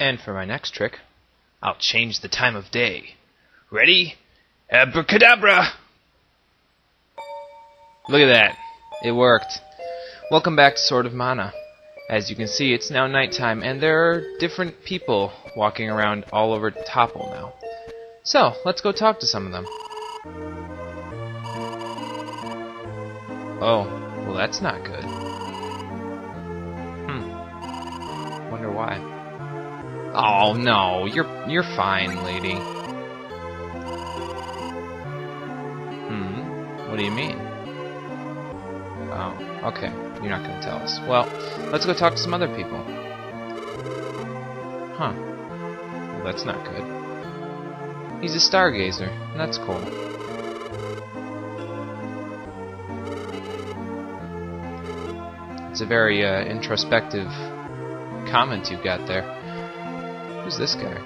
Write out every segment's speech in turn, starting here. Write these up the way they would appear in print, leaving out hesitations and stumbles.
And for my next trick, I'll change the time of day. Ready? Abracadabra! Look at that. It worked. Welcome back to Sword of Mana. As you can see, it's now nighttime, and there are different people walking around all over Topple now. So, let's go talk to some of them. Oh, well that's not good. Wonder why. Oh no, you're fine, lady. What do you mean? Oh, okay. You're not gonna tell us. Well, let's go talk to some other people. Huh. Well, that's not good. He's a stargazer. That's cool. It's a very introspective comment you got there. Who's this guy?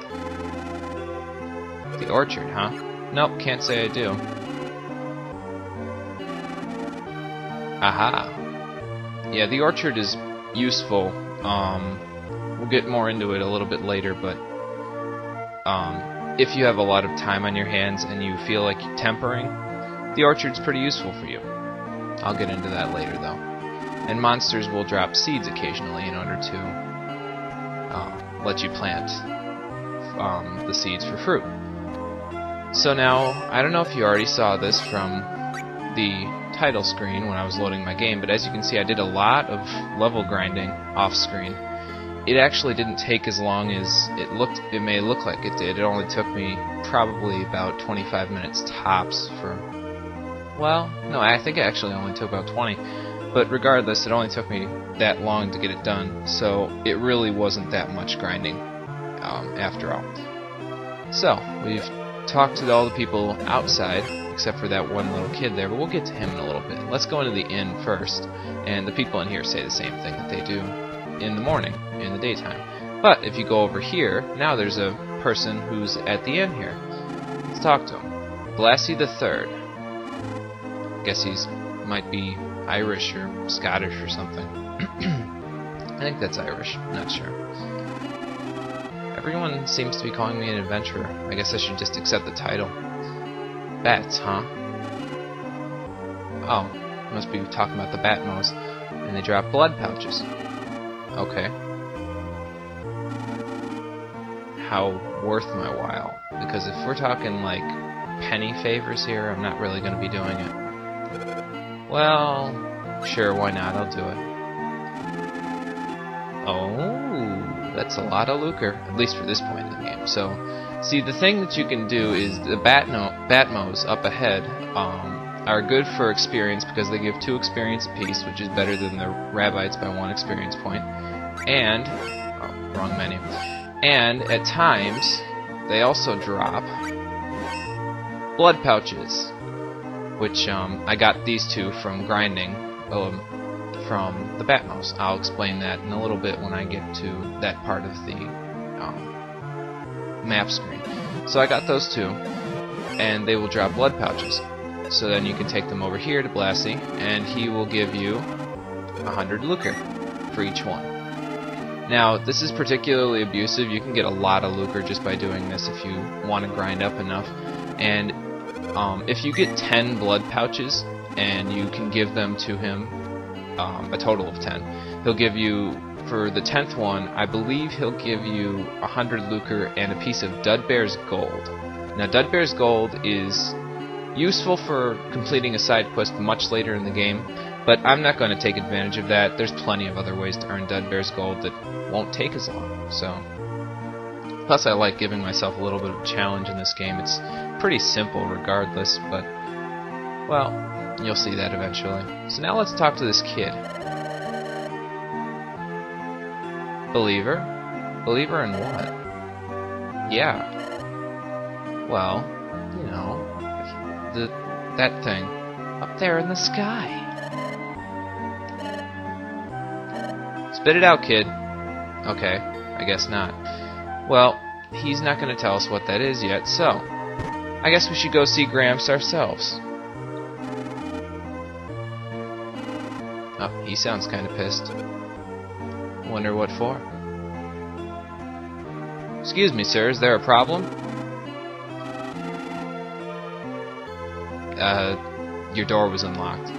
The orchard, huh? Nope, can't say I do. Aha. Yeah, the orchard is useful. We'll get more into it a little bit later, but if you have a lot of time on your hands and you feel like tempering, the orchard's pretty useful for you. I'll get into that later, though. And monsters will drop seeds occasionally in order to let you plant the seeds for fruit. So now, I don't know if you already saw this from the title screen when I was loading my game, but as you can see, I did a lot of level grinding off screen. It actually didn't take as long as it may look like it did. It only took me probably about 25 minutes tops for, well, no, I think it actually only took about 20. But regardless, it only took me that long to get it done, so it really wasn't that much grinding after all. So, we've talked to all the people outside, except for that one little kid there, but we'll get to him in a little bit. Let's go into the inn first, and the people in here say the same thing that they do in the morning, in the daytime. But if you go over here, now there's a person who's at the inn here. Let's talk to him. Blassie the Third. I guess he's might be Irish or Scottish or something. I think that's Irish, not sure. Everyone seems to be calling me an adventurer. I guess I should just accept the title. Bats, huh? Oh, must be talking about the Batmos. And they drop blood pouches. Okay. How worth my while? Because if we're talking like penny favors here, I'm not really going to be doing it. Well, sure, why not? I'll do it. Oh, that's a lot of lucre, at least for this point in the game. So, see, the thing that you can do is the Batmos up ahead are good for experience because they give 2 experience apiece, which is better than the Rabbites by 1 experience point. And, oh, wrong menu. And, at times, they also drop blood pouches, which I got these 2 from grinding from the Batmos. I'll explain that in a little bit when I get to that part of the map screen. So I got those 2, and they will drop blood pouches. So then you can take them over here to Blassie, and he will give you 100 lucre for each one. Now, this is particularly abusive. You can get a lot of lucre just by doing this if you want to grind up enough. And if you get 10 blood pouches, and you can give them to him, a total of 10, he'll give you, for the 10th one, I believe he'll give you 100 lucre and a piece of Dudbear's gold. Now, Dudbear's gold is useful for completing a side quest much later in the game, but I'm not going to take advantage of that. There's plenty of other ways to earn Dudbear's gold that won't take as long. So, plus I like giving myself a little bit of a challenge in this game. It's pretty simple regardless, but, well, you'll see that eventually. So now let's talk to this kid. Believer? Believer in what? Yeah. Well, you know, that thing up there in the sky. Spit it out, kid. Okay, I guess not. Well, he's not going to tell us what that is yet, so I guess we should go see Gramps ourselves. Oh, he sounds kind of pissed. Wonder what for. Excuse me, sir, is there a problem? Your door was unlocked.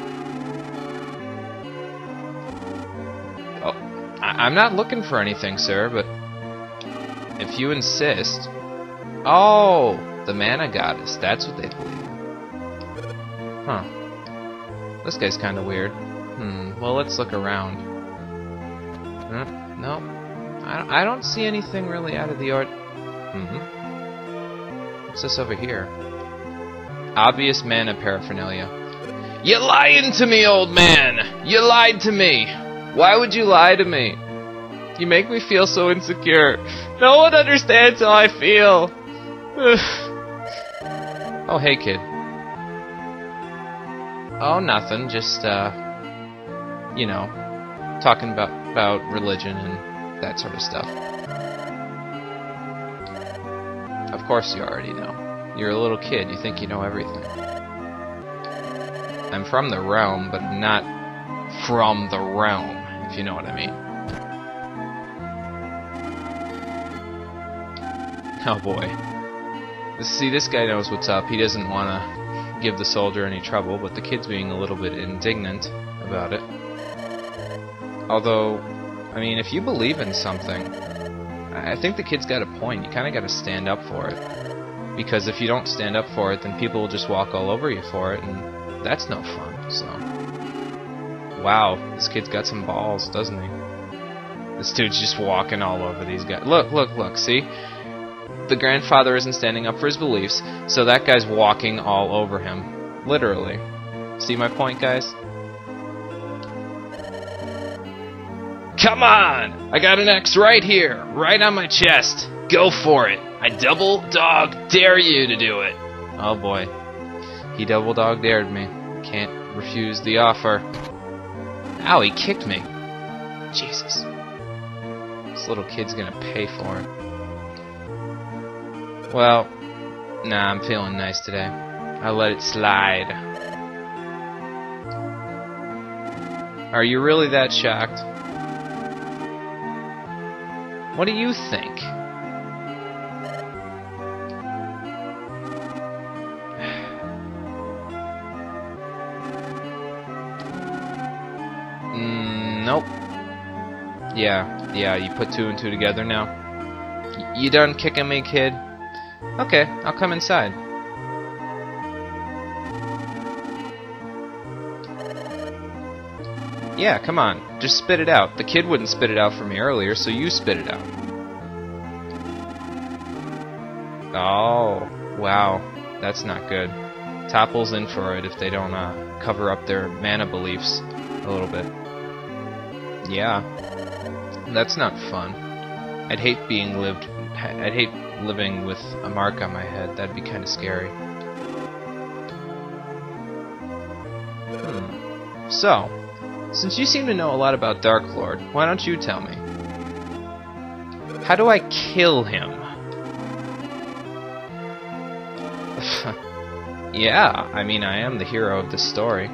Oh, I'm not looking for anything, sir, but if you insist... Oh, the mana goddess, that's what they believe. Huh. This guy's kind of weird. Well, let's look around. No. I don't see anything really out of the art. What's this over here? Obvious mana paraphernalia. You're lying to me, old man! You lied to me! Why would you lie to me? You make me feel so insecure. No one understands how I feel. Oh, hey, kid. Oh, nothing. Just, you know, talking about religion and that sort of stuff. Of course you already know. You're a little kid. You think you know everything. I'm from the realm, but not from the realm, if you know what I mean. Oh boy. See, this guy knows what's up. He doesn't want to give the soldier any trouble, but the kid's being a little bit indignant about it. Although, I mean, if you believe in something, I think the kid's got a point. You kind of got to stand up for it. Because if you don't stand up for it, then people will just walk all over you for it, and that's no fun, so... Wow, this kid's got some balls, doesn't he? This dude's just walking all over these guys. Look, see? The grandfather isn't standing up for his beliefs, so that guy's walking all over him. Literally. See my point, guys? Come on! I got an X right here, right on my chest. Go for it. I double dog dare you to do it. Oh boy. He double dog dared me. Can't refuse the offer. Ow, he kicked me. Jesus. This little kid's gonna pay for it. Well, nah, I'm feeling nice today. I'll let it slide. Are you really that shocked? What do you think? Nope. Yeah, you put two and two together now. You done kicking me, kid? Okay, I'll come inside. Yeah, come on. Just spit it out. The kid wouldn't spit it out for me earlier, so you spit it out. Oh, wow. That's not good. Topple's in for it if they don't cover up their mana beliefs a little bit. Yeah. That's not fun. I'd hate living with a mark on my head. That'd be kind of scary. So, since you seem to know a lot about Dark Lord, why don't you tell me? How do I kill him? Yeah, I mean, I am the hero of this story.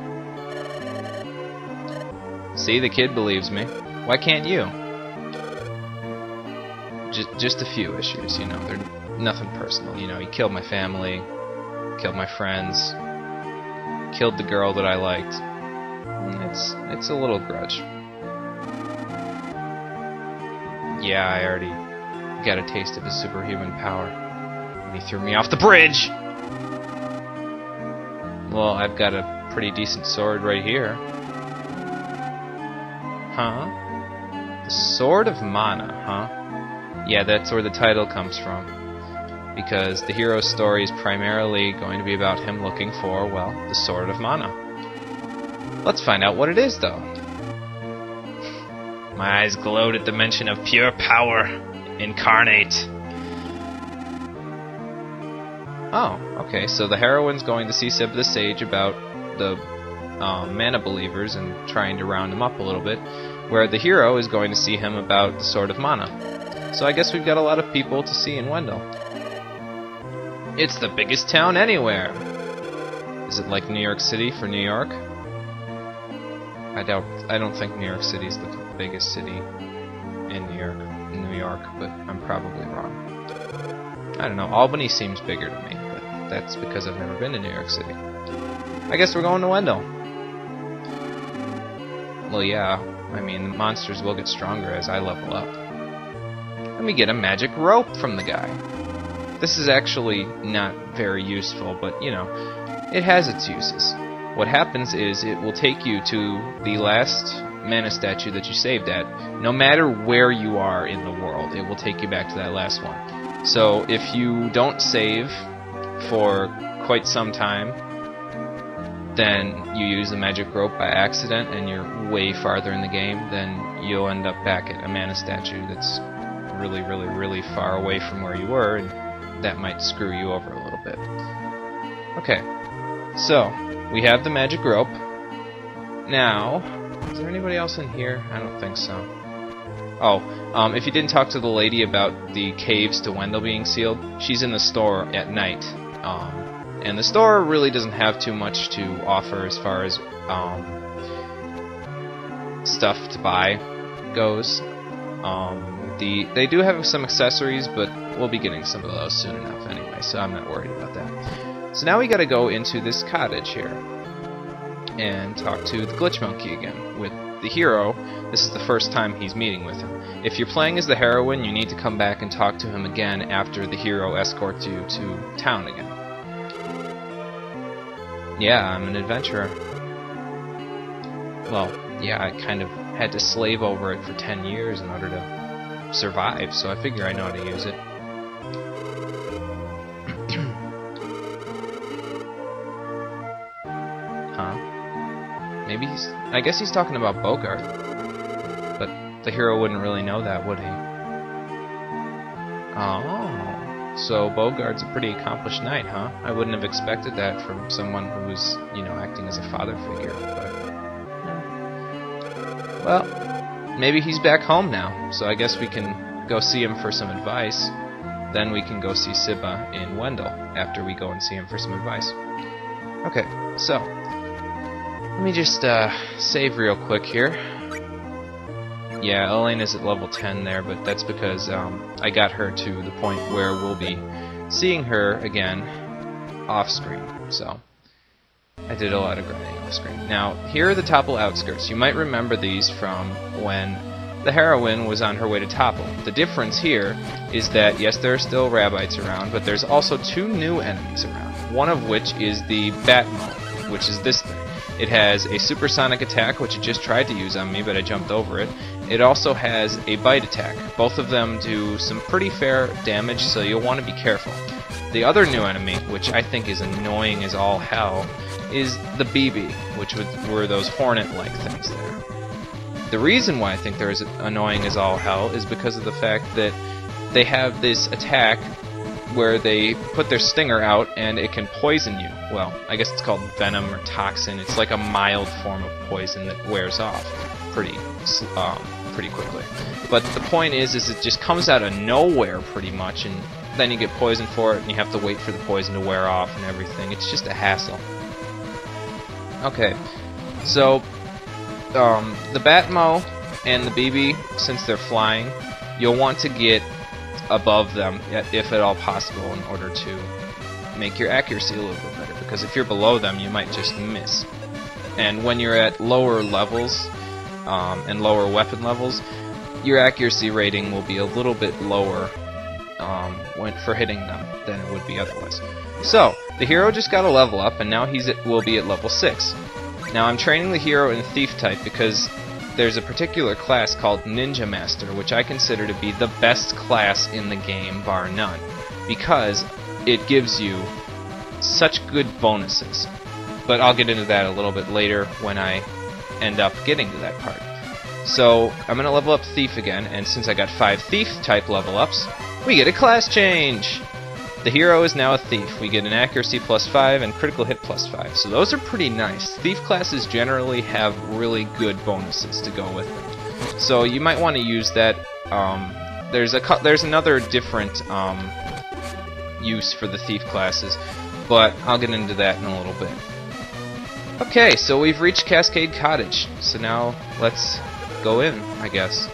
See, the kid believes me. Why can't you? Just a few issues, you know. They're nothing personal. You know, he killed my family, killed my friends, killed the girl that I liked. It's a little grudge. Yeah, I already got a taste of his superhuman power. And he threw me off the bridge! Well, I've got a pretty decent sword right here. Huh? The Sword of Mana, huh? Yeah, that's where the title comes from. Because the hero's story is primarily going to be about him looking for, well, the Sword of Mana. Let's find out what it is, though. My eyes glowed at the mention of pure power incarnate. Oh, okay, so the heroine's going to see Sib the Sage about the mana believers and trying to round him up a little bit, where the hero is going to see him about the Sword of Mana. So I guess we've got a lot of people to see in Wendell. It's the biggest town anywhere! Is it like New York City for New York? I don't think New York City is the biggest city in New York, but I'm probably wrong. I don't know, Albany seems bigger to me, but that's because I've never been to New York City. I guess we're going to Wendell. Well, yeah, I mean, the monsters will get stronger as I level up. Let me get a magic rope from the guy. This is actually not very useful, but, you know, it has its uses. What happens is it will take you to the last mana statue that you saved at. No matter where you are in the world, it will take you back to that last one. So if you don't save for quite some time, then you use the magic rope by accident and you're way farther in the game, then you'll end up back at a mana statue that's really, really, really far away from where you were, and that might screw you over a little bit. Okay, so we have the magic rope. Now, is there anybody else in here? I don't think so. Oh, if you didn't talk to the lady about the caves to Wendell being sealed, she's in the store at night. And the store really doesn't have too much to offer as far as stuff to buy goes. They do have some accessories, but we'll be getting some of those soon enough anyway, so I'm not worried about that. So now we gotta go into this cottage here and talk to the Glitch Monkey again with the hero. This is the first time he's meeting with him. If you're playing as the heroine, you need to come back and talk to him again after the hero escorts you to town again. Yeah, I'm an adventurer. Well, yeah, I kind of had to slave over it for 10 years in order to survive, so I figure I know how to use it. Huh? Maybe I guess he's talking about Bogart. But the hero wouldn't really know that, would he? Oh, so Bogart's a pretty accomplished knight, huh? I wouldn't have expected that from someone who's, you know, acting as a father figure, but... yeah. Well, maybe he's back home now, so I guess we can go see him for some advice. Then we can go see Sibba in Wendell after we go and see him for some advice. Okay, so let me just save real quick here. Yeah, Elaine is at level 10 there, but that's because I got her to the point where we'll be seeing her again off-screen. So I did a lot of grinding off-screen. Now, here are the Topple outskirts. You might remember these from when the heroine was on her way to Topple. The difference here is that, yes, there are still Rabbites around, but there's also 2 new enemies around. One of which is the Batmo, which is this thing. It has a supersonic attack, which it just tried to use on me, but I jumped over it. It also has a bite attack. Both of them do some pretty fair damage, so you'll want to be careful. The other new enemy, which I think is annoying as all hell, is the BB, which were those hornet-like things there. The reason why I think they're as annoying as all hell is because of the fact that they have this attack where they put their stinger out and it can poison you. Well, I guess it's called venom or toxin. It's like a mild form of poison that wears off pretty quickly. But the point is it just comes out of nowhere pretty much, and then you get poisoned for it and you have to wait for the poison to wear off and everything. It's just a hassle. Okay, so the Batmo and the BB, since they're flying, you'll want to get above them, if at all possible, in order to make your accuracy a little bit better, because if you're below them, you might just miss. And when you're at lower levels, and lower weapon levels, your accuracy rating will be a little bit lower for hitting them than it would be otherwise. So, the hero just got a level up, and now will be at level 6. Now, I'm training the hero in Thief type because there's a particular class called Ninja Master, which I consider to be the best class in the game, bar none, because it gives you such good bonuses. But I'll get into that a little bit later when I end up getting to that part. So I'm going to level up Thief again, and since I got 5 Thief type level ups, we get a class change! The hero is now a Thief. We get an accuracy +5 and critical hit +5. So those are pretty nice. Thief classes generally have really good bonuses to go with them. So you might want to use that. There's another different use for the Thief classes, but I'll get into that in a little bit. Okay, so we've reached Cascade Cottage. So now let's go in, I guess.